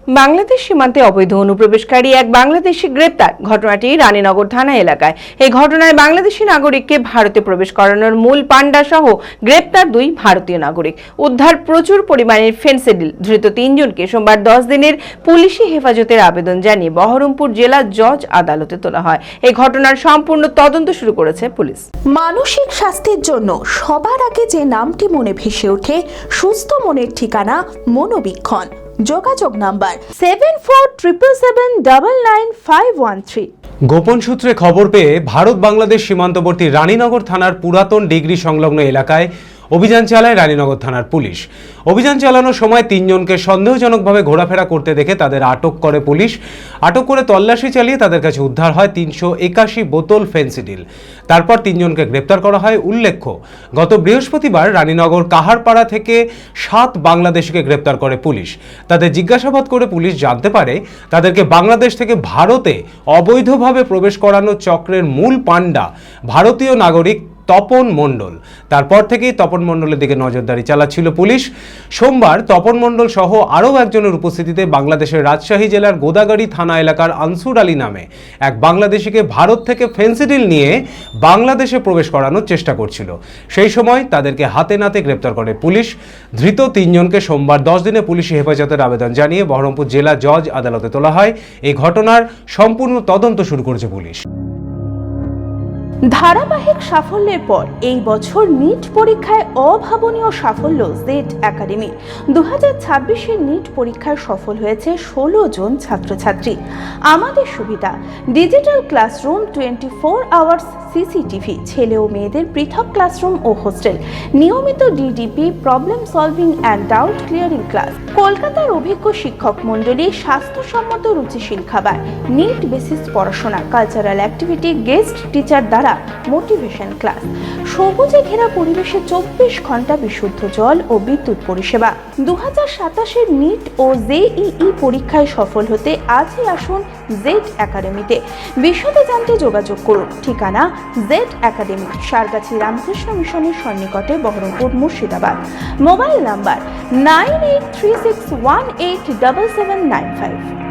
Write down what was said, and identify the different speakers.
Speaker 1: বাংলাদেশ সীমান্তে অবৈধ অনুপ্রবেশকারী এক বাংলাদেশি গ্রেপ্তার। ঘটনাটি রানীনগর থানা এলাকায়। এই ঘটনায় বাংলাদেশি নাগরিককে ভারতে প্রবেশ করানোর মূল পান্ডা সহ গ্রেপ্তার 2 ভারতীয় নাগরিক। উদ্ধার প্রচুর পরিমাণের ফেনসিডিল। ধৃত 3 জনকে সোমবার 10 দিনের পুলিশি হেফাজতের আবেদন জানিয়ে বহরমপুর জেলা জজ আদালতে তোলা হয়। এই ঘটনার সম্পূর্ণ তদন্ত শুরু করেছে পুলিশ।
Speaker 2: মানসিক স্বাস্থ্যের জন্য সবার আগে যে নামটি মনে ভেসে ওঠে, সুস্থ মনের ঠিকানা মনোবীক্ষণ। যোগাযোগ নাম্বার 7477799513।
Speaker 3: গোপন সূত্রে খবর পেয়ে ভারত বাংলাদেশ সীমান্তবর্তী রানীনগর থানার পুরাতন ডিগ্রি সংলগ্ন এলাকায় অভিযান চালায় রানীনগর থানার পুলিশ। অভিযান চালানোর সময় 3 জনকে সন্দেহজনকভাবে ঘোরাফেরা করতে দেখে তাদের আটক করে পুলিশ। আটক করে তল্লাশি চালিয়ে তাদের কাছে উদ্ধার হয় 381 বোতল ফেনসিডিল। তারপর 3 জনকে গ্রেপ্তার করা হয়। উল্লেখ্য, গত বৃহস্পতিবার রানীনগর কাহারপাড়া থেকে 7 বাংলাদেশিকে গ্রেপ্তার করে পুলিশ। তাদের জিজ্ঞাসাবাদ করে পুলিশ জানতে পারে তাদেরকে বাংলাদেশ থেকে ভারতে অবৈধভাবে প্রবেশ করানো চক্রের মূল পান্ডা ভারতীয় নাগরিক তপন মণ্ডল। তারপর থেকেই তপন মণ্ডলের দিকে নজরদারি চালাচ্ছিল পুলিশ। সোমবার তপন মণ্ডল সহ আরও একজনের উপস্থিতিতে বাংলাদেশের রাজশাহী জেলার গোদাগাড়ি থানা এলাকার আনসুর আলী নামে এক বাংলাদেশিকে ভারত থেকে ফেনসিডিল নিয়ে বাংলাদেশে প্রবেশ করানোর চেষ্টা করছিল। সেই সময় তাদেরকে হাতে নাতে গ্রেপ্তার করে পুলিশ। ধৃত 3 জনকে সোমবার 10 দিনে পুলিশি হেফাজতের আবেদন জানিয়ে বহরমপুর জেলা জজ আদালতে তোলা হয়। এই ঘটনার সম্পূর্ণ তদন্ত শুরু করেছে পুলিশ।
Speaker 2: ধারাবাহিক সাফল্যের পর এই বছর নিট পরীক্ষায় অভাবনীয় সাফল্য জেড একাডেমি। 2026-এর নিট পরীক্ষায় সফল হয়েছে 16 জন ছাত্রছাত্রী। আমাদের সুবিধা ডিজিটাল ক্লাসরুম, 24 আওয়ার্স সিসিটিভি, ছেলে ও মেয়েদের পৃথক ক্লাসরুম ও হোস্টেল, নিয়মিত DDP, problem solving and doubt clearing class, কলকাতার অভিজ্ঞ শিক্ষক মণ্ডলী, স্বাস্থ্যসম্মত রুচিশীল খাবার, নিট বেসিস পড়াশোনা, কালচারাল অ্যাক্টিভিটি, গেস্ট টিচার দ্বারা মোটিভেশন ক্লাস, সবুজে ঘেরা পরিবেশে 24 ঘন্টা বিশুদ্ধ জল ও বিদ্যুৎ পরিষেবা। 2027-এর নিট ও জেইই পরীক্ষায় সফল হতে আজই আসুন জেড একাডেমিতে। বিশদে জানতে যোগাযোগ করুন। ঠিকানা জেড একাডেমি, সারগাছি রামকৃষ্ণ মিশনের সন্নিকটে, বহরমপুর, মুর্শিদাবাদ। Mobile number 9836187795।